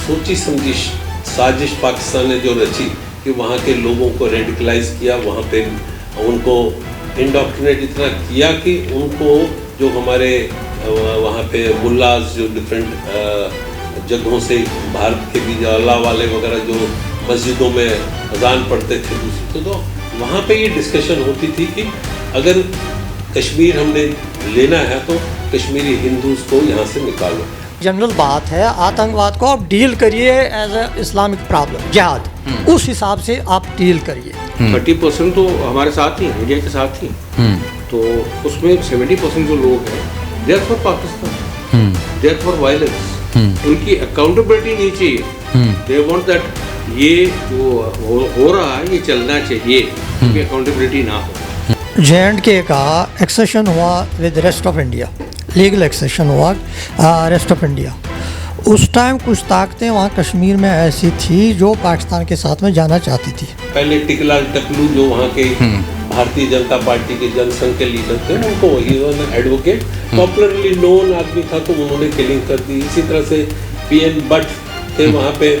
सोची समझी साजिश पाकिस्तान ने जो रची कि वहाँ के लोगों को रेडिकलाइज किया, वहाँ पे उनको इंडोक्ट्रिनेट इतना किया कि उनको जो हमारे वहाँ पे मुल्लाज जो डिफरेंट जगहों से भारत के भी अल्लाह वाले वगैरह जो मस्जिदों में अजान पढ़ते थे दूसरी, तो वहाँ पे ये डिस्कशन होती थी कि अगर कश्मीर हमने लेना है तो कश्मीरी हिंदूज को यहाँ से निकालो। जनरल बात है, आतंकवाद को आप डील करिए एज ए इस्लामिक प्रॉब्लम, जिहाद, उस हिसाब से आप डील करिए। 30% तो हमारे साथ ही, इंडिया के साथ ही, तो उसमें 70% जो लोग हैं they are for Pakistan, they are for violence, उनकी अकाउंटेबिलिटी नहीं चाहिए। दे वांट दैट ये जो हो रहा है ये चलना चाहिए, उनकी अकाउंटेबिलिटी ना हो। J&K का एक्सेशन हुआ with rest of India, legal accession हुआ रेस्ट ऑफ इंडिया। उस टाइम कुछ ताकतें वहाँ कश्मीर में ऐसी थी जो पाकिस्तान के साथ में जाना चाहती थी। पहले टिकलाल टकलू जो वहाँ के भारतीय जनता पार्टी के जनसंघ के लीडर थे, उनको ही एडवोकेट पॉपुलरली नोन आदमी था, तो उन्होंने किलिंग कर दी। इसी तरह से PN भट्ट थे वहाँ पे,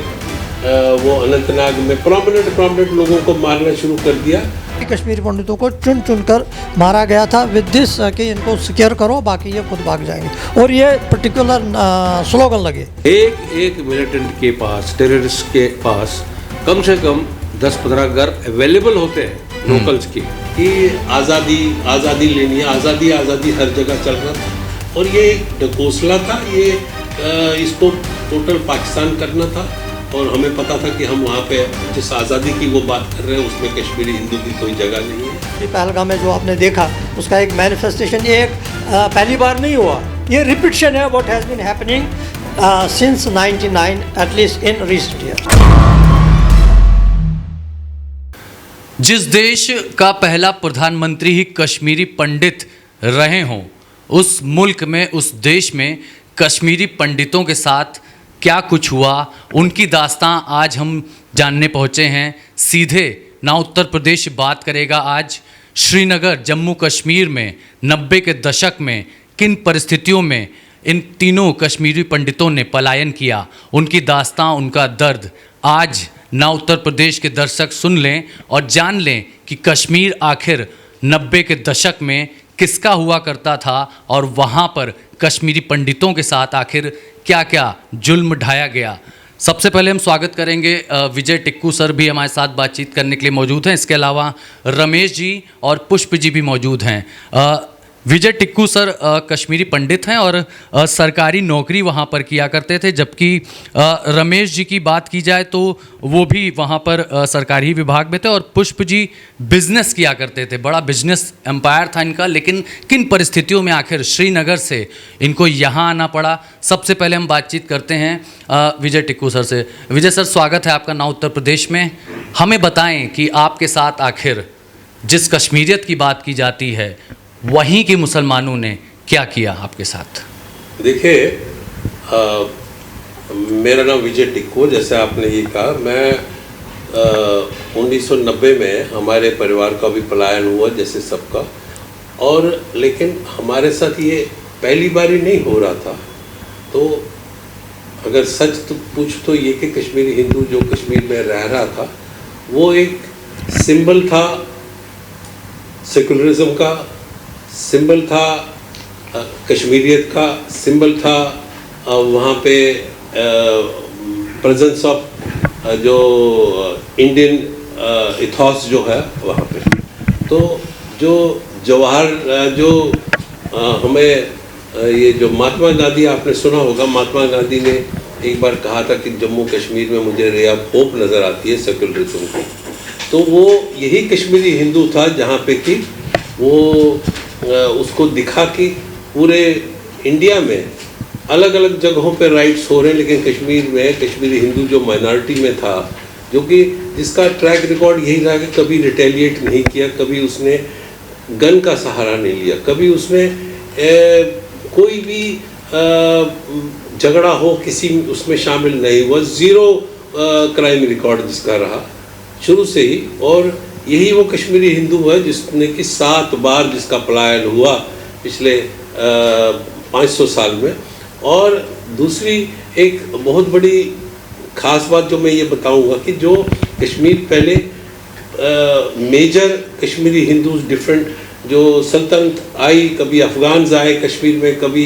वो अनंतनाग में प्रोमिनेंट लोगों को मारना शुरू कर दिया। कश्मीरी पंडितों को चुन चुन कर मारा गया था विद दिस कि इनको सिक्योर करो, बाकी ये खुद भाग जाएंगे, और ये पर्टिकुलर स्लोगन लगे। एक मिलिटेंट के पास, टेररिस्ट के पास कम से कम 10-15 घर अवेलेबल होते हैं लोकल्स की, कि आज़ादी लेनी है, आज़ादी हर जगह चल रहा था। और ये एक ढकोसला था, ये इसको टोटल पाकिस्तान करना था। और हमें पता था कि हम वहाँ पे जिस आज़ादी की वो बात कर रहे हैं उसमें कश्मीरी हिंदू की कोई जगह नहीं है। पहलगाम में जो आपने देखा उसका एक मैनिफेस्टेशन, ये एक पहली बार नहीं हुआ, ये रिपीटिशन है what has been happening since 99 at least in recent year. जिस देश का पहला प्रधानमंत्री ही कश्मीरी पंडित रहे हों, उस मुल्क में, उस देश में कश्मीरी पंडितों के साथ क्या कुछ हुआ, उनकी दास्तां आज हम जानने पहुँचे हैं। सीधे ना उत्तर प्रदेश बात करेगा आज, श्रीनगर जम्मू कश्मीर में 90 के दशक में किन परिस्थितियों में इन तीनों कश्मीरी पंडितों ने पलायन किया, उनकी दास्तां, उनका दर्द आज ना उत्तर प्रदेश के दर्शक सुन लें और जान लें कि कश्मीर आखिर 90 के दशक में किसका हुआ करता था और वहाँ पर कश्मीरी पंडितों के साथ आखिर क्या क्या जुल्म ढाया गया। सबसे पहले हम स्वागत करेंगे विजय टिक्कू सर भी हमारे साथ बातचीत करने के लिए मौजूद हैं। इसके अलावा रमेश जी और पुष्प जी भी मौजूद हैं। विजय टिक्कू सर कश्मीरी पंडित हैं और सरकारी नौकरी वहाँ पर किया करते थे, जबकि रमेश जी की बात की जाए तो वो भी वहाँ पर सरकारी विभाग में थे और पुष्प जी बिजनेस किया करते थे, बड़ा बिजनेस एम्पायर था इनका। लेकिन किन परिस्थितियों में आखिर श्रीनगर से इनको यहाँ आना पड़ा, सबसे पहले हम बातचीत करते हैं विजय टिक्कू सर से। विजय सर, स्वागत है आपका ना उत्तर प्रदेश में। हमें बताएँ कि आपके साथ आखिर जिस कश्मीरियत की बात की जाती है वहीं के मुसलमानों ने क्या किया आपके साथ? देखिए, मेरा नाम विजय टिक्कू, जैसे आपने ये कहा, मैं 1990 में हमारे परिवार का भी पलायन हुआ जैसे सबका, और लेकिन हमारे साथ ये पहली बार ही नहीं हो रहा था। तो अगर सच तो पूछ तो ये कि कश्मीरी हिंदू जो कश्मीर में रह रहा था वो एक सिंबल था सेकुलरिज्म का, सिंबल था कश्मीरियत का, सिंबल था वहाँ पे प्रेजेंस ऑफ जो इंडियन इथॉस जो है वहाँ पे। तो जो जवाहर जो हमें ये जो महात्मा गांधी, आपने सुना होगा, महात्मा गांधी ने एक बार कहा था कि जम्मू कश्मीर में मुझे रे ऑफ होप नज़र आती है सेकुलरिज्म की। तो वो यही कश्मीरी हिंदू था जहाँ पे कि वो उसको दिखा कि पूरे इंडिया में अलग अलग जगहों पे राइट्स हो रहे हैं, लेकिन कश्मीर में कश्मीरी हिंदू जो माइनॉरिटी में था, जो कि जिसका ट्रैक रिकॉर्ड यही रहा कि कभी रिटेलिएट नहीं किया, कभी उसने गन का सहारा नहीं लिया, कभी उसने कोई भी झगड़ा हो किसी उसमें शामिल नहीं हुआ, ज़ीरो क्राइम रिकॉर्ड जिसका रहा शुरू से ही। और यही वो कश्मीरी हिंदू है जिसने कि 7 बार जिसका पलायन हुआ पिछले 500 साल में। और दूसरी एक बहुत बड़ी खास बात जो मैं ये बताऊंगा कि जो कश्मीर पहले मेजर कश्मीरी हिंदूज डिफरेंट जो सल्तनत आई, कभी अफगान्स आए कश्मीर में, कभी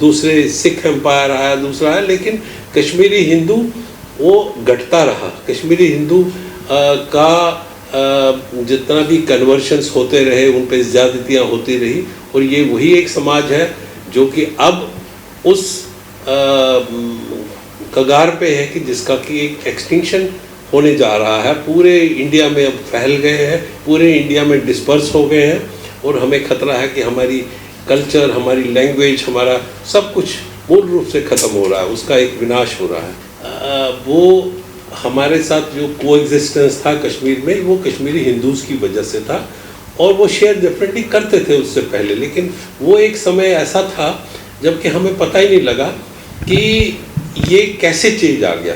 दूसरे सिख एम्पायर आया, दूसरा आया, लेकिन कश्मीरी हिंदू वो घटता रहा। कश्मीरी हिंदू का जितना भी कन्वर्शंस होते रहे उन पे ज़्यादतियाँ होती रही, और ये वही एक समाज है जो कि अब उस कगार पे है कि जिसका कि एक एक्सटिंक्शन होने जा रहा है। पूरे इंडिया में अब फैल गए हैं, पूरे इंडिया में डिस्पर्स हो गए हैं, और हमें खतरा है कि हमारी कल्चर, हमारी लैंग्वेज, हमारा सब कुछ मूल रूप से ख़त्म हो रहा है, उसका एक विनाश हो रहा है। वो हमारे साथ जो कोएग्जिस्टेंस था कश्मीर में, वो कश्मीरी हिंदूज़ की वजह से था, और वो शेयर डेफिनेटली करते थे उससे पहले, लेकिन वो एक समय ऐसा था जबकि हमें पता ही नहीं लगा कि ये कैसे चेंज आ गया।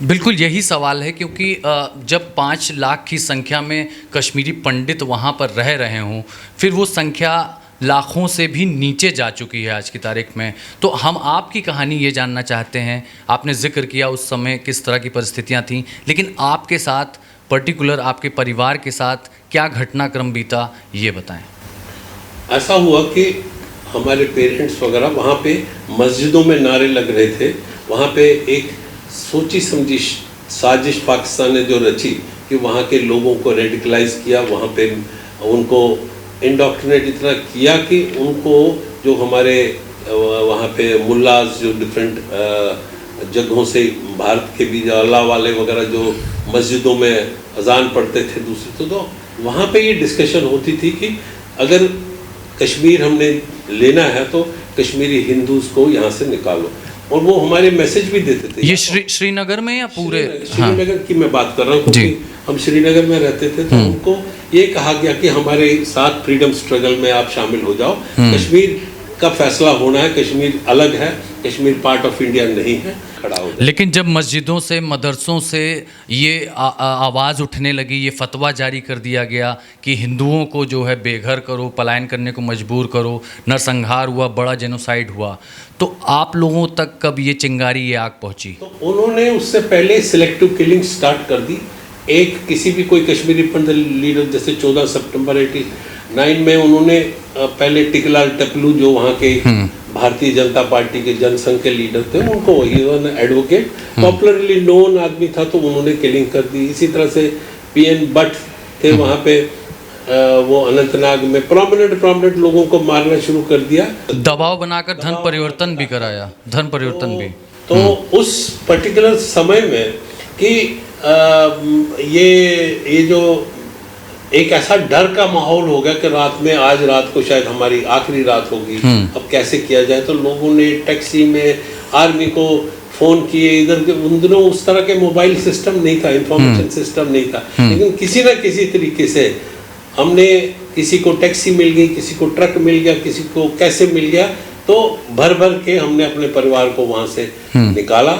बिल्कुल यही सवाल है, क्योंकि जब 5 लाख की संख्या में कश्मीरी पंडित वहाँ पर रह रहे हों, फिर वो संख्या लाखों से भी नीचे जा चुकी है आज की तारीख में। तो हम आपकी कहानी ये जानना चाहते हैं। आपने जिक्र किया उस समय किस तरह की परिस्थितियाँ थीं, लेकिन आपके साथ पर्टिकुलर आपके परिवार के साथ क्या घटनाक्रम बीता, ये बताएं। ऐसा हुआ कि हमारे पेरेंट्स वगैरह वहाँ पे मस्जिदों में नारे लग रहे थे। वहाँ पे एक सोची समझी साजिश पाकिस्तान ने जो रची कि वहाँ के लोगों को रेडिकलाइज किया, वहाँ पे उनको इंडोक्ट्रिनेट इतना किया कि उनको जो हमारे वहाँ पे मुल्लाज जो डिफरेंट जगहों से भारत के भी अल्लाह वाले वगैरह जो मस्जिदों में अजान पढ़ते थे दूसरे, तो वहाँ पे ये डिस्कशन होती थी कि अगर कश्मीर हमने लेना है तो कश्मीरी हिंदूज़ को यहाँ से निकालो, और वो हमारे मैसेज भी देते थे। ये श्रीनगर में या पूरे? श्रीनगर की मैं बात कर रहा हूँ, क्योंकि हम श्रीनगर में रहते थे, तो उनको ये कहा गया कि हमारे साथ फ्रीडम स्ट्रगल में आप शामिल हो जाओ, कश्मीर का फैसला होना है, कश्मीर अलग है, कश्मीर पार्ट ऑफ इंडिया नहीं है, खड़ा हो जाए। लेकिन जब मस्जिदों से, मदरसों से ये आवाज़ उठने लगी, ये फतवा जारी कर दिया गया कि हिंदुओं को जो है बेघर करो, पलायन करने को मजबूर करो, नरसंहार हुआ, बड़ा जेनोसाइड हुआ, तो आप लोगों तक कब ये चिंगारी, ये आग पहुंची? तो उन्होंने उससे पहले सिलेक्टिव किलिंग स्टार्ट कर दी। एक किसी भी कोई कश्मीरी पंडित लीडर, जैसे 14 सितंबर 89 में उन्होंने पहले टिकलाल टपलू जो वहाँ के भारतीय जनता पार्टी के जनसंघ के लीडर थे, उनको एडवोकेट पॉपुलरली नोन आदमी था, तो उन्होंने किलिंग कर दी। इसी तरह से PN भट्ट थे वहाँ पे, वो अनंतनाग में प्रोमिनेंट लोगों को मारना शुरू कर दिया, दबाव बनाकर धन परिवर्तन भी कराया, धन परिवर्तन भी। तो उस पर्टिकुलर समय में कि ये जो एक ऐसा डर का माहौल हो गया कि रात में, आज रात को शायद हमारी आखिरी रात होगी, अब कैसे किया जाए, तो लोगों ने टैक्सी में आर्मी को फ़ोन किए। इधर के उन दिनों उस तरह के मोबाइल सिस्टम नहीं था, इंफॉर्मेशन सिस्टम नहीं था, लेकिन किसी न किसी तरीके से हमने, किसी को टैक्सी मिल गई, किसी को ट्रक मिल गया, किसी को कैसे मिल गया, तो भर के हमने अपने परिवार को वहाँ से निकाला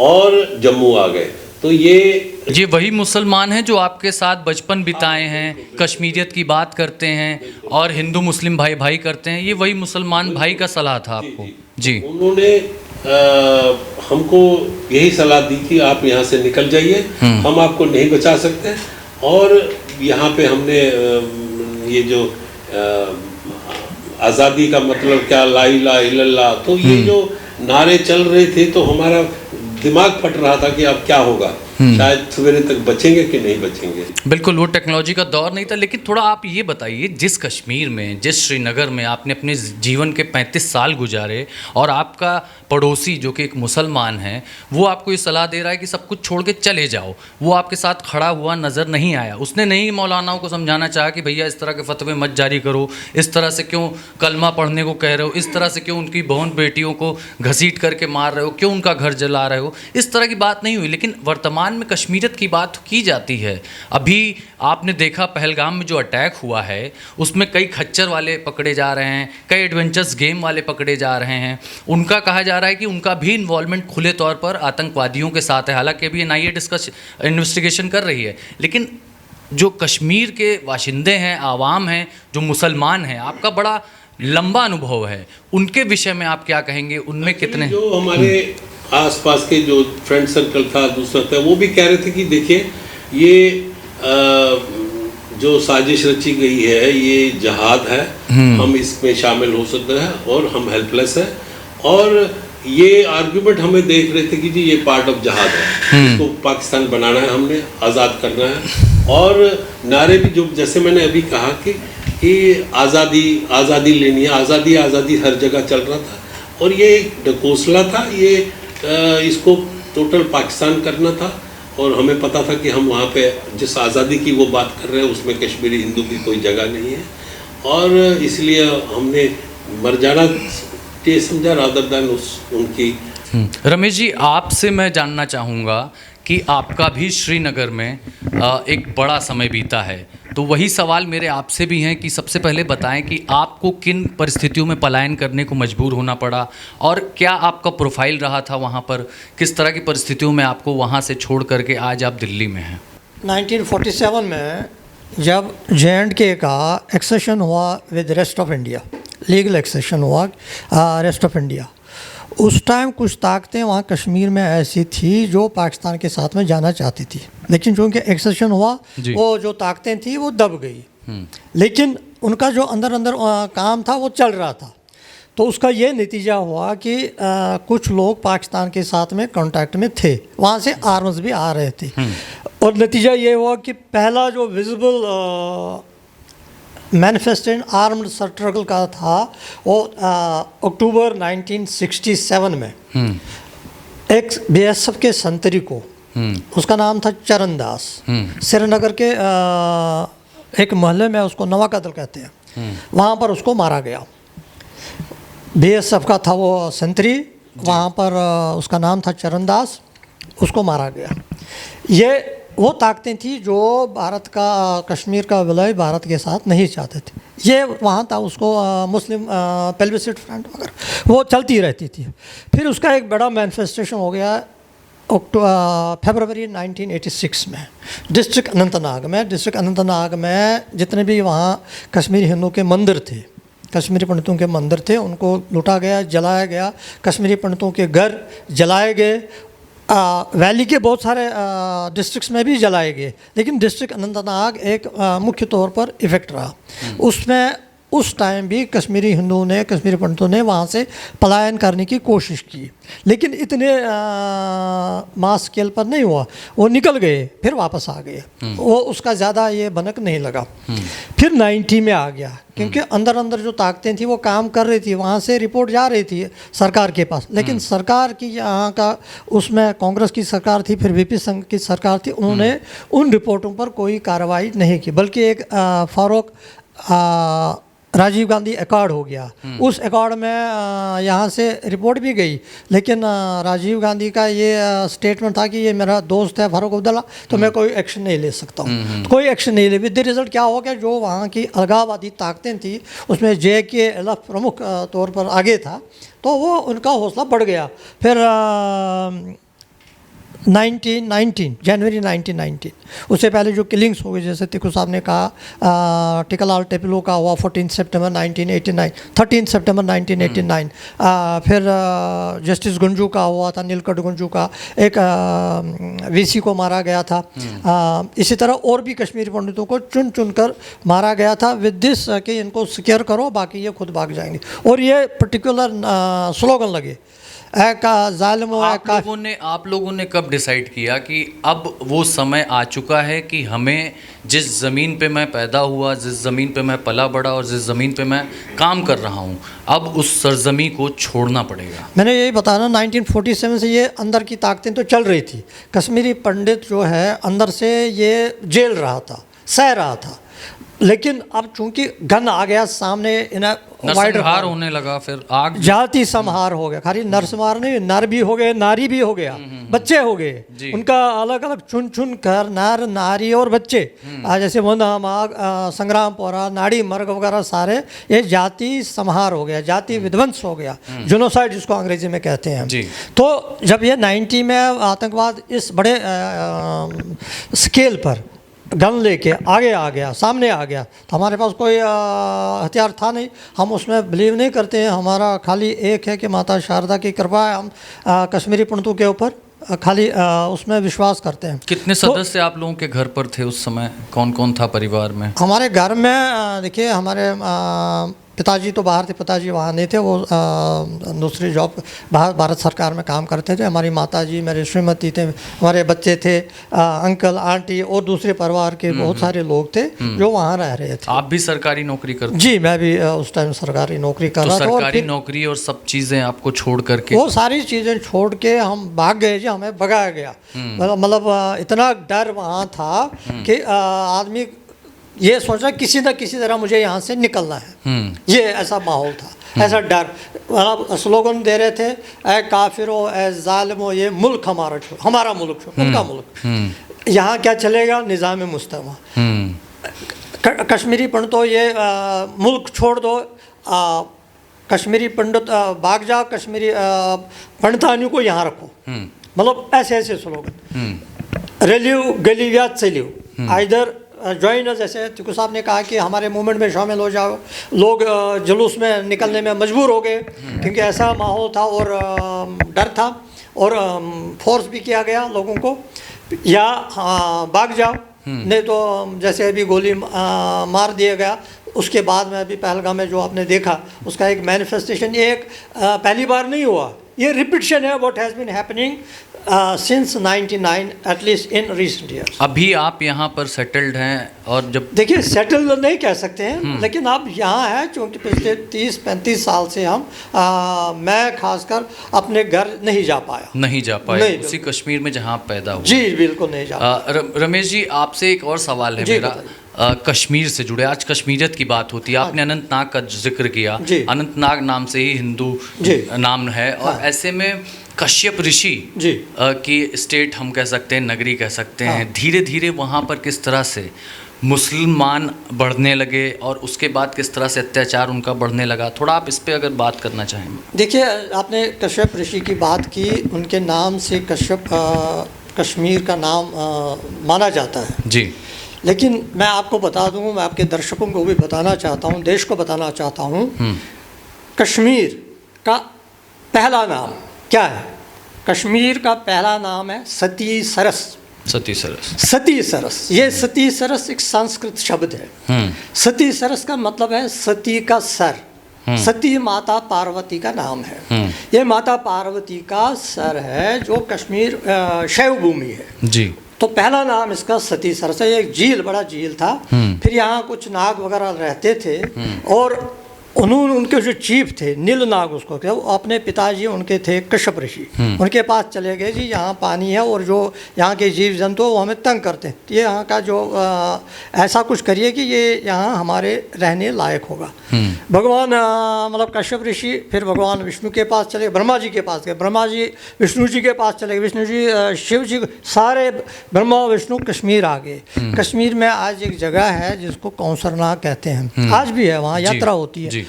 और जम्मू आ गए। तो ये वही मुसलमान हैं जो आपके साथ बचपन बिताए हैं, कश्मीरियत की बात करते हैं और हिंदू मुस्लिम भाई भाई करते हैं, ये वही मुसलमान भाई का सलाह था आपको? जी, उन्होंने हमको यही सलाह दी कि आप यहाँ से निकल जाइए, हम आपको नहीं बचा सकते। और यहाँ पे हमने ये जो आज़ादी का मतलब क्या, ला इलाहा इल्लल्लाह, तो ये जो नारे चल रहे थे, तो हमारा दिमाग फट रहा था कि अब क्या होगा, शायद सवेरे तक बचेंगे कि नहीं बचेंगे। बिल्कुल, वो टेक्नोलॉजी का दौर नहीं था। लेकिन थोड़ा आप ये बताइए, जिस कश्मीर में, जिस श्रीनगर में आपने अपने जीवन के 35 साल गुजारे, और आपका पड़ोसी जो कि एक मुसलमान है, वो आपको ये सलाह दे रहा है कि सब कुछ छोड़ के चले जाओ, वो आपके साथ खड़ा हुआ नज़र नहीं आया? उसने नहीं मौलानाओं को समझाना चाहा कि भैया इस तरह के फतवे मत जारी करो, इस तरह से क्यों कलमा पढ़ने को कह रहे हो, इस तरह से क्यों उनकी बहन बेटियों को घसीट करके मार रहे हो, क्यों उनका घर जला रहे हो, इस तरह की बात नहीं हुई। लेकिन वर्तमान में कश्मीरियत की बात की जाती है। अभी आपने देखा पहलगाम में जो अटैक हुआ है, उसमें कई खच्चर वाले पकड़े जा रहे हैं, कई एडवेंचर्स गेम वाले पकड़े जा रहे हैं। उनका कहा जा रहा है कि उनका भी इन्वॉल्वमेंट खुले तौर पर आतंकवादियों के साथ है। हालांकि अभी NIA इन्वेस्टिगेशन कर रही है, लेकिन जो कश्मीर के वाशिंदे हैं, आवाम हैं, जो मुसलमान हैं, आपका बड़ा लंबा अनुभव है, उनके विषय में आप क्या कहेंगे? उनमें कितने जो हमारे आसपास के जो फ्रेंड सर्कल था, दूसरा था, वो भी कह रहे थे कि देखिए ये जो साजिश रची गई है ये जहाद है, हम इसमें शामिल हो सकते हैं और हम हेल्पलेस हैं। और ये आर्गुमेंट हमें देख रहे थे कि जी ये पार्ट ऑफ जहाद है, इसको पाकिस्तान बनाना है, हमने आज़ाद करना है। और नारे भी जो जैसे मैंने अभी कहा कि आज़ादी आज़ादी लेनी है, आज़ादी आज़ादी हर जगह चल रहा था। और ये एक ढकोसला था, ये इसको टोटल पाकिस्तान करना था। और हमें पता था कि हम वहाँ पे जिस आज़ादी की वो बात कर रहे हैं उसमें कश्मीरी हिंदू की कोई जगह नहीं है। और इसलिए हमने मर जाना ये समझा रादर देन उनकी। रमेश जी, आपसे मैं जानना चाहूँगा कि आपका भी श्रीनगर में एक बड़ा समय बीता है, तो वही सवाल मेरे आपसे भी हैं कि सबसे पहले बताएं कि आपको किन परिस्थितियों में पलायन करने को मजबूर होना पड़ा और क्या आपका प्रोफाइल रहा था वहाँ पर, किस तरह की परिस्थितियों में आपको वहाँ से छोड़ करके आज आप दिल्ली में हैं। 1947 में जब J&K का एक्सेशन हुआ with rest of India, legal accession हुआ रेस्ट ऑफ इंडिया, उस टाइम कुछ ताकतें वहाँ कश्मीर में ऐसी थी जो पाकिस्तान के साथ में जाना चाहती थी, लेकिन चूँकि एक्सेशन हुआ वो जो ताकतें थी वो दब गई। लेकिन उनका जो अंदर अंदर काम था वो चल रहा था। तो उसका ये नतीजा हुआ कि कुछ लोग पाकिस्तान के साथ में कांटेक्ट में थे, वहाँ से आर्म्स भी आ रहे थे। और नतीजा ये हुआ कि पहला जो विजिबल मैनिफेस्टेशन आर्म्ड स्ट्रगल का था वो अक्टूबर 1967 में एक BSF के संतरी को, उसका नाम था चरण दास, श्रीनगर के एक मोहल्ले में, उसको नवा कदल कहते हैं, वहाँ पर उसको मारा गया। BSF का था वो संतरी, वहाँ पर उसका नाम था चरण दास, उसको मारा गया। ये वो ताकतें थी जो भारत का कश्मीर का विलय भारत के साथ नहीं चाहते थे। ये वहाँ था, उसको मुस्लिम पेल्विसिड फ्रंट वगैरह वो चलती रहती थी। फिर उसका एक बड़ा मैनिफेस्टेशन हो गया फरवरी 1986 में डिस्ट्रिक्ट अनंतनाग में जितने भी वहाँ कश्मीरी हिंदू के मंदिर थे, कश्मीरी पंडितों के मंदिर थे, उनको लूटा गया, जलाया गया। कश्मीरी पंडितों के घर जलाए गए। वैली के बहुत सारे डिस्ट्रिक्ट्स में भी जलाए गए, लेकिन डिस्ट्रिक्ट अनंतनाग एक मुख्य तौर पर इफेक्ट रहा। उसमें उस टाइम भी कश्मीरी हिंदुओं ने, कश्मीरी पंडितों ने वहाँ से पलायन करने की कोशिश की, लेकिन इतने मास स्केल पर नहीं हुआ। वो निकल गए, फिर वापस आ गए, वो उसका ज़्यादा ये भनक नहीं लगा। फिर 90 में आ गया, क्योंकि अंदर अंदर जो ताकतें थी वो काम कर रही थी, वहाँ से रिपोर्ट जा रही थी सरकार के पास, लेकिन सरकार की यहाँ का उसमें कांग्रेस की सरकार थी, फिर VP संघ की सरकार थी, उन्होंने उन रिपोर्टों पर कोई कार्रवाई नहीं की, बल्कि एक फारूक राजीव गांधी अकॉर्ड हो गया। उस अकॉर्ड में यहाँ से रिपोर्ट भी गई, लेकिन राजीव गांधी का ये स्टेटमेंट था कि ये मेरा दोस्त है फारूक अब्दुल्ला, तो मैं कोई एक्शन नहीं ले सकता हूँ। तो कोई एक्शन नहीं ले। विद द रिजल्ट क्या हो गया, जो वहाँ की अलगाववादी ताकतें थी उसमें JKLF प्रमुख तौर पर आगे था, तो वो उनका हौसला बढ़ गया। फिर 1919 जनवरी 1919 उससे पहले जो किलिंग्स हो गए, जैसे तिकू साहब ने कहा, टिकालाल टेपिलो का हुआ 14 सितंबर 1989, 13 सितंबर 1989, फिर जस्टिस गुंजू का हुआ था, नीलकंठ गुंजू का, एक VC को मारा गया था। इसी तरह और भी कश्मीरी पंडितों को चुन चुन कर मारा गया था, विद दिस कि इनको सिक्योर करो, बाकी ये खुद भाग जाएंगे। और ये पर्टिकुलर स्लोगन लगे, आप लोगों ने कब डिसाइड किया कि अब वो समय आ चुका है कि हमें जिस ज़मीन पे मैं पैदा हुआ, जिस ज़मीन पे मैं पला बड़ा और जिस ज़मीन पे मैं काम कर रहा हूँ, अब उस सरजमी को छोड़ना पड़ेगा? मैंने यही बताया ना, 1947 से ये अंदर की ताकतें तो चल रही थी। कश्मीरी पंडित जो है अंदर से ये जेल रहा था, सह रहा था, लेकिन अब चूंकि गन आ गया सामने, नरसंहार होने लगा, फिर आग, जाति संहार हो गया। खाली नरसंहार नहीं, नर भी हो गए, नारी भी हो गया, बच्चे हो गए, उनका अलग अलग चुन चुन कर नर नारी और बच्चे, जैसे वनमाग, संग्रामपुरा, नाड़ी मर्ग वगैरह सारे, ये जाति संहार हो गया, जाति विध्वंस हो गया, जेनोसाइड जिसको अंग्रेजी में कहते हैं। तो जब ये 90 में आतंकवाद इस बड़े स्केल पर गन लेके आगे आ गया, सामने आ गया, तो हमारे पास कोई हथियार था नहीं, हम उसमें बिलीव नहीं करते हैं। हमारा खाली एक है कि माता शारदा की कृपा है, हम कश्मीरी पंडितों के ऊपर खाली उसमें विश्वास करते हैं। कितने सदस्य आप लोगों के घर पर थे उस समय, कौन कौन था परिवार में? हमारे घर में देखिए, हमारे पिताजी तो बाहर थे, पिताजी वहाँ नहीं थे, वो दूसरी जॉब भारत सरकार में काम करते थे। हमारी माताजी, मेरे श्रीमती थे, हमारे बच्चे थे, अंकल आंटी और दूसरे परिवार के बहुत सारे लोग थे जो वहाँ रह रहे थे। आप भी सरकारी नौकरी करते? जी, मैं भी उस टाइम सरकारी नौकरी कर रहा था। सरकारी नौकरी और सब चीज़ें आपको छोड़ करके? वो सारी चीज़ें छोड़ के हम भाग गए जी, हमें भगाया गया। मतलब इतना डर वहाँ था कि आदमी ये सोचा किसी न किसी तरह मुझे यहाँ से निकलना है। ये ऐसा माहौल था, ऐसा डर। मतलब स्लोगन दे रहे थे, ए काफिरो, ए जालिमो, ये मुल्क हमारा छोड़ो, हमारा मुल्क छोड़ो, उनका मुल्क। यहाँ क्या चलेगा? निज़ाम मुस्तमा। कश्मीरी पंडितों, ये मुल्क छोड़ दो, कश्मीरी पंडित भाग जाओ, कश्मीरी पंडितानियों को यहाँ रखो। मतलब ऐसे ऐसे स्लोगन। रलियो गलिया चलियो, आइदर ज्वाइन अस, जैसे तिकू साहब ने कहा कि हमारे मूवमेंट में शामिल हो जाओ। लोग जुलूस में निकलने में मजबूर हो गए क्योंकि ऐसा माहौल था और डर था, और फोर्स भी किया गया लोगों को, या भाग जाओ, नहीं तो जैसे अभी गोली मार दिया गया। उसके बाद में अभी पहलगाम में जो आपने देखा, उसका एक मैनिफेस्टेशन, एक पहली बार नहीं हुआ, ये रिपीटिशन है what has been happening since 99 at least in recent years. अभी आप यहाँ पर सेटल्ड हैं, और जब देखिए सेटल नहीं कह सकते हैं, लेकिन अब यहाँ है क्योंकि पिछले 30-35 साल से हम मैं खासकर अपने घर नहीं जा पाया, उसी कश्मीर में जहाँ आप पैदा हुए। जी बिल्कुल नहीं जा रमेश जी, आपसे एक और सवाल है मेरा, कश्मीर से जुड़े। आज कश्मीरियत की बात होती है, आपने अनंतनाग का जिक्र किया, अनंतनाग नाम से ही हिंदू नाम है, और ऐसे में कश्यप ऋषि की स्टेट हम कह सकते हैं, नगरी कह सकते हैं। धीरे धीरे वहाँ पर किस तरह से मुसलमान बढ़ने लगे और उसके बाद किस तरह से अत्याचार उनका बढ़ने लगा, थोड़ा आप इस पे अगर बात करना चाहेंगे। देखिए, आपने कश्यप ऋषि की बात की, उनके नाम से कश्यप कश्मीर का नाम माना जाता है जी। लेकिन मैं आपको बता दूं, मैं आपके दर्शकों को भी बताना चाहता हूं, देश को बताना चाहता हूं, कश्मीर का पहला नाम क्या है? कश्मीर का पहला नाम है सती सरस। सती सरस, सती सरस, ये सती सरस एक संस्कृत शब्द है। सती सरस का मतलब है सती का सर। सती माता पार्वती का नाम है। ये माता पार्वती का सर है जो कश्मीर शैव भूमि है जी। तो पहला नाम इसका सती सरस है। एक झील, बड़ा झील था। फिर यहाँ कुछ नाग वगैरह रहते थे और उन्होंने, उनके जो चीफ थे नील नाग उसको क्या, अपने पिताजी उनके थे कश्यप ऋषि, उनके पास चले गए जी, यहाँ पानी है और जो यहाँ के जीव जंतु वो हमें तंग करते हैं, ये यहाँ का जो ऐसा कुछ करिए कि ये यहाँ हमारे रहने लायक होगा। भगवान मतलब कश्यप ऋषि फिर भगवान विष्णु के पास चले, ब्रह्मा जी के पास गए, ब्रह्मा जी विष्णु जी के पास चले गए, विष्णु जी शिव जी, सारे ब्रह्मा विष्णु कश्मीर आ गए। कश्मीर में आज एक जगह है जिसको कौसरनाग कहते हैं, आज भी है, वहाँ यात्रा होती है।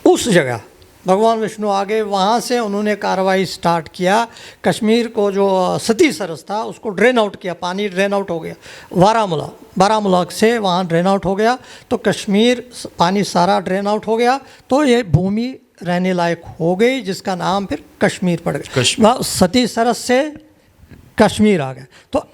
उस जगह भगवान विष्णु आ गए, वहाँ से उन्होंने कार्रवाई स्टार्ट किया। कश्मीर को जो सती सरस था उसको ड्रेन आउट किया, पानी ड्रेन आउट हो गया। बारामूला से वहाँ ड्रेन आउट हो गया, तो कश्मीर पानी सारा ड्रेन आउट हो गया, तो ये भूमि रहने लायक हो गई, जिसका नाम फिर कश्मीर पड़ गया। सती सरस से कश्मीर आ गया। तो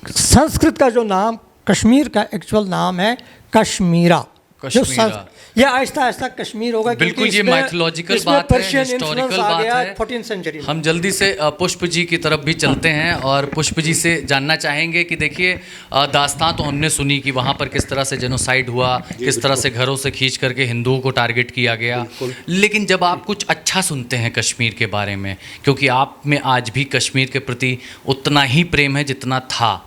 संस्कृत का जो नाम कश्मीर का एक्चुअल नाम है कश्मीरा। ये आहिस्ता आहिस्ता कश्मीर होगा। बिल्कुल, ये माइथोलॉजिकल बात है, हिस्टोरिकल बात है। 14th सेंचुरी में। हम जल्दी से पुष्प जी की तरफ भी चलते हैं और पुष्प जी से जानना चाहेंगे कि देखिए, दास्तान तो हमने सुनी कि वहाँ पर किस तरह से जेनोसाइड हुआ, किस तरह से घरों से खींच करके हिंदुओं को टारगेट किया गया। लेकिन जब आप कुछ अच्छा सुनते हैं कश्मीर के बारे में, क्योंकि आप में आज भी कश्मीर के प्रति उतना ही प्रेम है जितना था,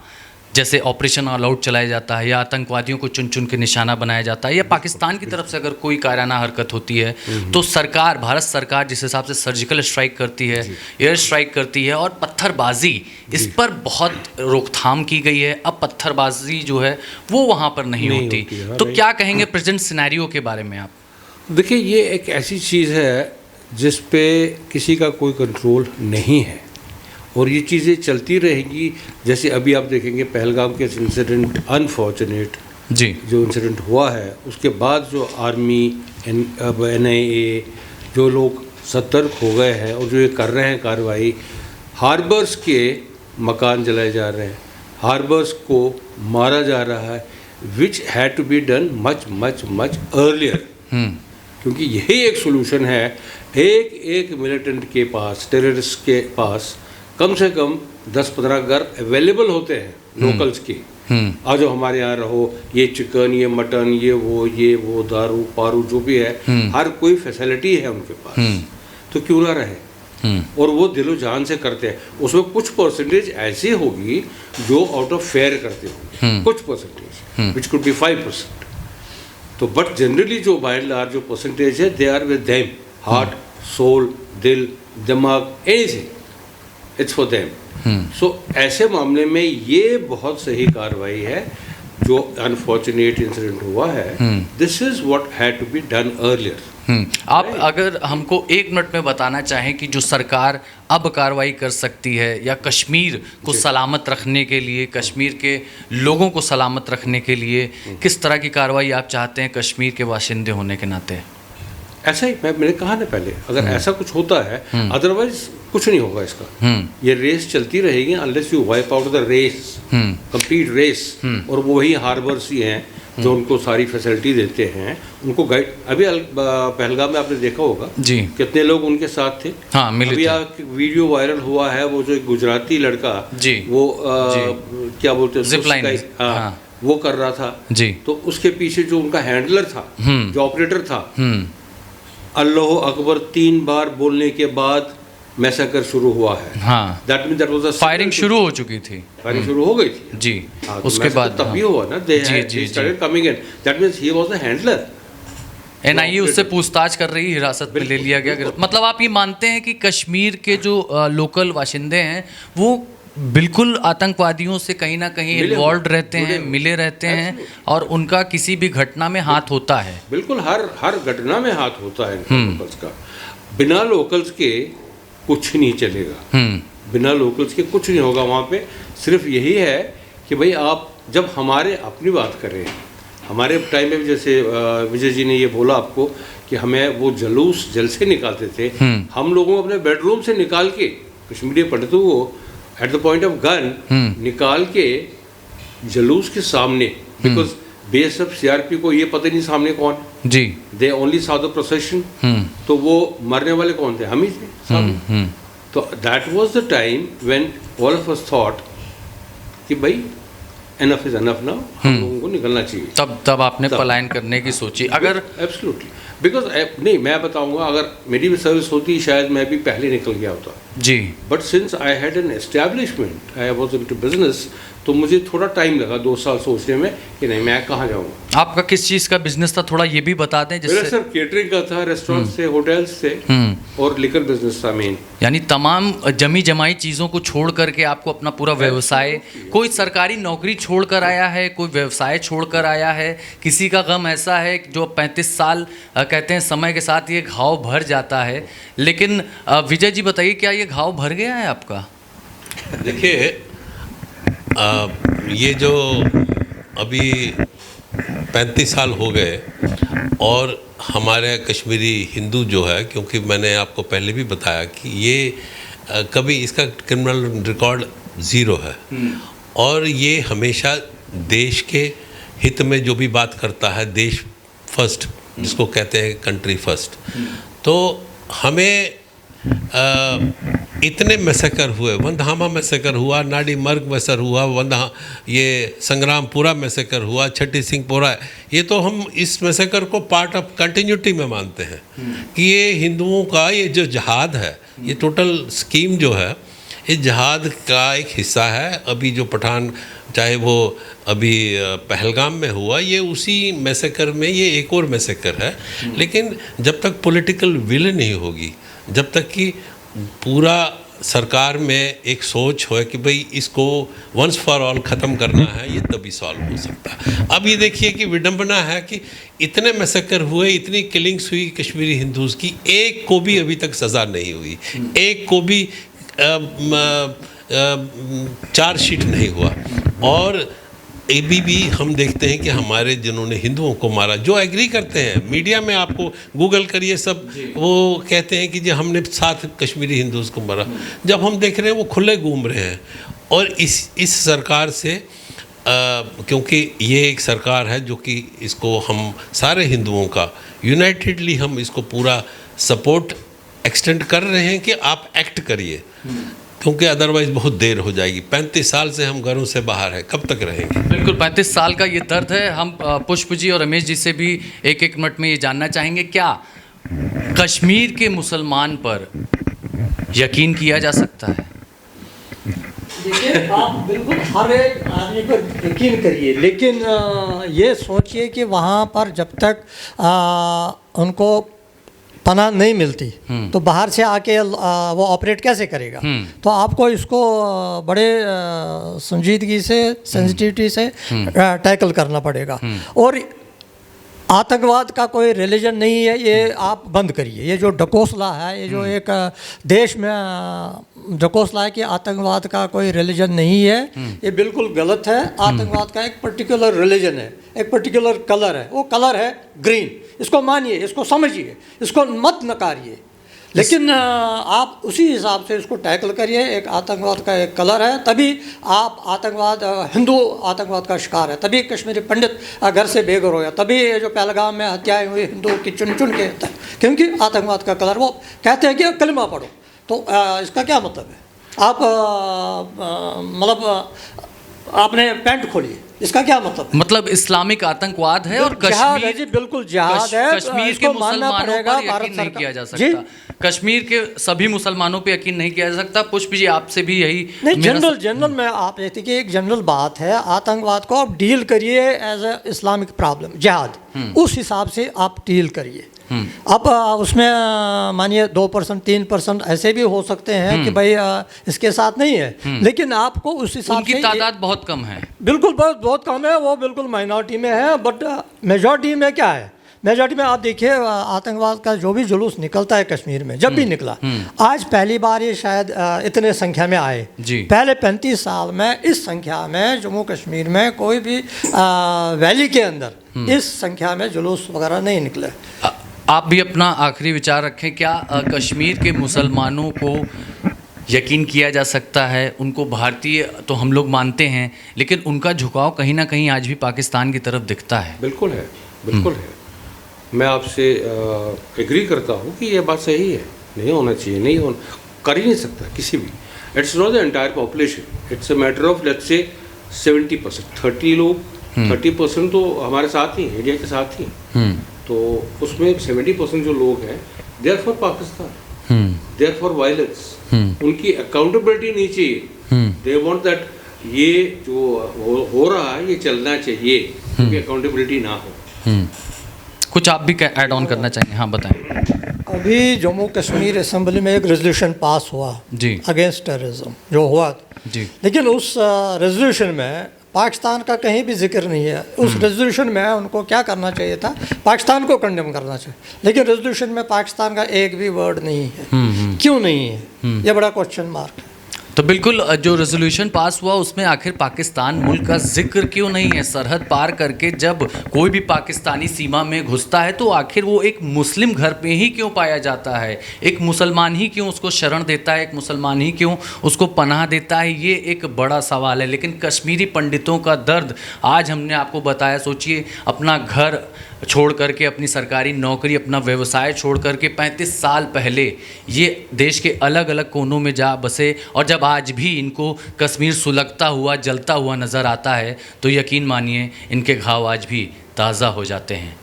जैसे ऑपरेशन ऑल आउट चलाया जाता है या आतंकवादियों को चुन चुन के निशाना बनाया जाता है या पाकिस्तान की तरफ से अगर कोई कायराना हरकत होती है तो सरकार, भारत सरकार जिस हिसाब से सर्जिकल स्ट्राइक करती है, एयर स्ट्राइक करती है और पत्थरबाजी, इस पर बहुत रोकथाम की गई है। अब पत्थरबाजी जो है वो वहाँ पर नहीं होती। तो क्या कहेंगे प्रेजेंट सिनेरियो के बारे में आप? देखिए, ये एक ऐसी चीज़ है जिस पे किसी का कोई कंट्रोल नहीं है और ये चीज़ें चलती रहेंगी। जैसे अभी आप देखेंगे पहलगाम के इंसिडेंट, अनफॉर्चुनेट जी जो इंसिडेंट हुआ है, उसके बाद जो आर्मी NIA जो लोग सतर्क हो गए हैं और जो ये कर रहे हैं कार्रवाई, हार्बर्स के मकान जलाए जा रहे हैं, हार्बर्स को मारा जा रहा है, which had to be done much much much earlier. क्योंकि यही एक सोल्यूशन है। एक मिलिटेंट के पास, टेररिस्ट के पास कम से कम 10-15 घर अवेलेबल होते हैं लोकल्स के। आज जो हमारे यहाँ रहो, ये चिकन, ये मटन, ये वो दारू पारू जो भी है, हर कोई फैसिलिटी है उनके पास, तो क्यों ना रहे। और वो दिलो जान से करते हैं। उसमें कुछ परसेंटेज ऐसी होगी जो आउट ऑफ फेयर करते होंगे, कुछ परसेंटेज विच कुड बी 5%। तो बट जनरली जो बाय एंड लार्ज जो परसेंटेज है, they are with them, heart, soul, dil, dimaag, anything, it's for them. So ऐसे मामले में ये बहुत सही कार्रवाई है जो अनफॉर्चुनेट इंसिडेंट हुआ है। This is what had to be done earlier. आप अगर हमको 1 मिनट में बताना चाहें कि जो सरकार अब कार्रवाई कर सकती है या कश्मीर को सलामत रखने के लिए, कश्मीर के लोगों को सलामत रखने के लिए किस तरह की कार्रवाई आप चाहते हैं कश्मीर के बाशिंदे होने के नाते? ऐसा ही मैंने कहा ना पहले, अगर ऐसा कुछ होता है, अदरवाइज कुछ नहीं होगा इसका। ये रेस चलती रहेगी unless you wipe out the race, complete race. और वो वही हार्बर्स ही हैं जो उनको सारी फैसिलिटी देते हैं, उनको गाइड। अभी पहलगाम में आपने देखा होगा जी, कितने लोग उनके साथ थे। हाँ, मिले अभी थे। वीडियो वायरल हुआ है, वो जो एक गुजराती लड़का जी, वो क्या बोलते हैं, जिप लाइन, हाँ, वो कर रहा था जी। तो उसके पीछे जो उनका हैंडलर था, जो ऑपरेटर था, अल्लाह अकबर 3 बार बोलने के बाद मैसेकर शुरू हुआ है। हाँ, that mean that was a firing शुरू हो चुकी थी। फायरिंग शुरू हो गई थी जी। हाँ, तो उसके बाद तब भी हुआ ना, they started coming in, that means he was the handler. NIA उससे पूछताछ कर रही, हिरासत में ले लिया गया। मतलब आप ये मानते हैं कि कश्मीर के जो लोकल बाशिंदे हैं वो बिल्कुल आतंकवादियों से कहीं ना कहीं इन्वॉल्व रहते हैं, मिले रहते हैं, और उनका किसी भी घटना में हाथ होता है? बिल्कुल, हर घटना में हाथ होता है लोकल्स का। बिना लोकल्स के कुछ नहीं चलेगा, बिना लोकल्स के कुछ नहीं होगा वहाँ पे। सिर्फ यही है कि भाई आप जब हमारे अपनी बात करें, हमारे टाइम में भी जैसे विजय जी ने ये बोला आपको कि हमें वो जलूस जलसे निकालते थे, हम लोगों को अपने बेडरूम से निकाल के कश्मीरी पंडितों को at the point of gun निकाल के जलूस के सामने, बिकॉज BSF CRP को ये पता नहीं सामने कौन जी, they only saw the procession, तो वो मरने वाले कौन थे, हम ही थे सामने। तो that was the time when all of us thought कि भाई एनफ इज एनफ नाउ, हम लोगों को निकलना चाहिए। तब आपने पलायन करने की सोची? अगर एब्सोल्युटली, बिकॉज नहीं, मैं बताऊंगा, अगर मेरी भी सर्विस होती शायद मैं भी पहले निकल गया होता जी, but since I had an establishment, I was into business, तो मुझे थोड़ा टाइम लगा 2 साल सोचने में कि नहीं मैं कहाँ जाऊँगा। आपका किस चीज़ का बिजनेस था, थोड़ा ये भी बता दें मेरा जिससे। सर केटरिंग का था, रेस्टोरेंट्स थे, होटल्स थे, और लिकर बिजनेस था मेन। यानी तमाम जमी जमाई चीज़ों को छोड़ करके आपको अपना पूरा व्यवसाय, कोई सरकारी नौकरी छोड़ कर आया है, कोई व्यवसाय छोड़ कर आया है, किसी का गम ऐसा है जो 35 साल कहते हैं समय के साथ ये घाव भर जाता है। लेकिन विजय जी बताइए, क्या ये घाव भर गया है आपका? देखिए, ये जो अभी 35 साल हो गए और हमारे कश्मीरी हिंदू जो है, क्योंकि मैंने आपको पहले भी बताया कि ये कभी इसका क्रिमिनल रिकॉर्ड 0 है, और ये हमेशा देश के हित में जो भी बात करता है, देश फर्स्ट जिसको कहते हैं, कंट्री फर्स्ट। तो हमें इतने मैसेकर हुए, वंधामा मैसेकर हुआ, नाडी मर्ग मैसेकर हुआ, ये संग्रामपुरा मैसेकर हुआ, छठी सिंहपुरा, ये तो हम इस मैसेकर को पार्ट ऑफ कंटिन्यूटी में मानते हैं कि ये हिंदुओं का ये जो जहाद है, ये टोटल स्कीम जो है, ये जहाद का एक हिस्सा है। अभी जो पठान, चाहे वो अभी पहलगाम में हुआ, ये उसी मैसेकर में ये एक और मैसेकर है। लेकिन जब तक पॉलिटिकल विल नहीं होगी, जब तक कि पूरा सरकार में एक सोच हो कि भाई इसको वंस फॉर ऑल ख़त्म करना है, ये तभी सॉल्व हो सकता है। अब ये देखिए कि विडंबना है कि इतने मैसेकर हुए, इतनी किलिंग्स हुई कश्मीरी हिंदूज़ की, एक को भी अभी तक सज़ा नहीं हुई, एक को भी चार्जशीट नहीं हुआ। और अभी हम देखते हैं कि हमारे जिन्होंने हिंदुओं को मारा, जो एग्री करते हैं, मीडिया में आपको गूगल करिए सब, वो कहते हैं कि जी हमने 7 कश्मीरी हिंदूज़ को मारा। जब हम देख रहे हैं वो खुले घूम रहे हैं। और इस सरकार से क्योंकि ये एक सरकार है जो कि इसको हम सारे हिंदुओं का यूनाइटेडली हम इसको पूरा सपोर्ट एक्सटेंड कर रहे हैं कि आप एक्ट करिए, क्योंकि अदरवाइज बहुत देर हो जाएगी। 35 साल से हम घरों से बाहर हैं, कब तक रहेंगे? बिल्कुल 35 साल का ये दर्द है। हम पुष्प जी और रमेश जी से भी एक मिनट में ये जानना चाहेंगे, क्या कश्मीर के मुसलमान पर यकीन किया जा सकता है? देखिए, आप बिल्कुल हर एक आदमी पर यकीन करिए, लेकिन ये सोचिए कि वहाँ पर जब तक उनको पनाह नहीं मिलती तो बाहर से आके वो ऑपरेट कैसे करेगा? तो आपको इसको बड़े संजीदगी से, सेंसिटिविटी से टैकल करना पड़ेगा। और आतंकवाद का कोई रिलीजन नहीं है, ये आप बंद करिए। ये जो ढकोसला है, ये जो एक देश में ढकोसला है कि आतंकवाद का कोई रिलीजन नहीं है, ये बिल्कुल गलत है। आतंकवाद का एक पर्टिकुलर रिलीजन है, एक पर्टिकुलर कलर है, वो कलर है ग्रीन। इसको मानिए, इसको समझिए, इसको मत नकारिए, लेकिन आप उसी हिसाब से इसको टैकल करिए। एक आतंकवाद का एक कलर है, तभी आप आतंकवाद, हिंदू आतंकवाद का शिकार है, तभी कश्मीरी पंडित घर से बेघर हो गया, तभी ये जो पहलगाम में हत्याएं हुई हिंदुओं की चुन चुन के, क्योंकि आतंकवाद का कलर, वो कहते हैं कि कलमा पढ़ो। तो इसका क्या मतलब है? आप मतलब आपने पैंट खोलिए, इसका क्या मतलब इस्लामिक आतंकवाद है और जिहाद है जी, बिल्कुल जिहाद है। कश्मीर के मुसलमानों पर यकीन नहीं किया जा सकता। कश्मीर के सभी मुसलमानों पे यकीन नहीं किया जा सकता। पुष्प जी, आपसे भी यही नहीं, जनरल में आप देखिए, एक जनरल बात है, आतंकवाद को आप डील करिए एज ए इस्लामिक प्रॉब्लम, जिहाद, उस हिसाब से आप डील करिए। अब उसमें मानिए 2%, 3% ऐसे भी हो सकते हैं कि भाई इसके साथ नहीं है, लेकिन आपको उस हिसाब से, उनकी तादाद बहुत कम है, बिल्कुल बहुत कम है, वो बिल्कुल माइनॉरिटी में है। बट मेजॉरिटी में क्या है? मेजॉरिटी में आप देखिए, आतंकवाद का जो भी जुलूस निकलता है कश्मीर में, जब भी निकला, आज पहली बार ये शायद इतने संख्या में आए। पहले 35 साल में इस संख्या में जम्मू कश्मीर में कोई भी वैली के अंदर इस संख्या में जुलूस वगैरह नहीं निकले। आप भी अपना आखिरी विचार रखें। क्या कश्मीर के मुसलमानों को यकीन किया जा सकता है? उनको भारतीय तो हम लोग मानते हैं, लेकिन उनका झुकाव कहीं ना कहीं आज भी पाकिस्तान की तरफ दिखता है। बिल्कुल है, बिल्कुल है। मैं आपसे एग्री करता हूँ कि ये बात सही है, नहीं होना चाहिए, नहीं होना, कर ही नहीं सकता किसी भी। It's not the entire population, it's a matter of let's say 70%, 30 लोग, 30% तो हमारे साथ ही, इंडिया के साथ ही। तो उसमें 70% जो लोग हैं, they are for Pakistan, they are for violence. उनकी अकाउंटेबिलिटी नहीं चाहिए। दे वांट दैट ये जो हो रहा है ये चलना चाहिए, क्योंकि अकाउंटेबिलिटी ना हो। कुछ आप भी ऐड ऑन करना चाहिए? हाँ, बताएं। अभी जम्मू कश्मीर असेंबली में एक रेजोल्यूशन पास हुआ जी अगेंस्ट टेररिज्म, जो हुआ जी, लेकिन उस रेजोल्यूशन में पाकिस्तान का कहीं भी जिक्र नहीं है। उस रेजोल्यूशन में उनको क्या करना चाहिए था? पाकिस्तान को कंडेम करना चाहिए, लेकिन रेजोल्यूशन में पाकिस्तान का एक भी वर्ड नहीं है। क्यों नहीं है? ये बड़ा क्वेश्चन मार्क है। तो बिल्कुल जो रेजोल्यूशन पास हुआ उसमें आखिर पाकिस्तान मुल्क का जिक्र क्यों नहीं है? सरहद पार करके जब कोई भी पाकिस्तानी सीमा में घुसता है तो आखिर वो एक मुस्लिम घर पे ही क्यों पाया जाता है? एक मुसलमान ही क्यों उसको शरण देता है? एक मुसलमान ही क्यों उसको पनाह देता है? ये एक बड़ा सवाल है। लेकिन कश्मीरी पंडितों का दर्द आज हमने आपको बताया। सोचिए, अपना घर छोड़ करके, अपनी सरकारी नौकरी, अपना व्यवसाय छोड़ करके 35 साल पहले ये देश के अलग अलग कोनों में जा बसे, और जब आज भी इनको कश्मीर सुलगता हुआ, जलता हुआ नज़र आता है तो यकीन मानिए इनके घाव आज भी ताज़ा हो जाते हैं।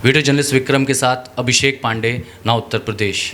वीडियो जर्नलिस्ट विक्रम के साथ अभिषेक पांडे, ना उत्तर प्रदेश।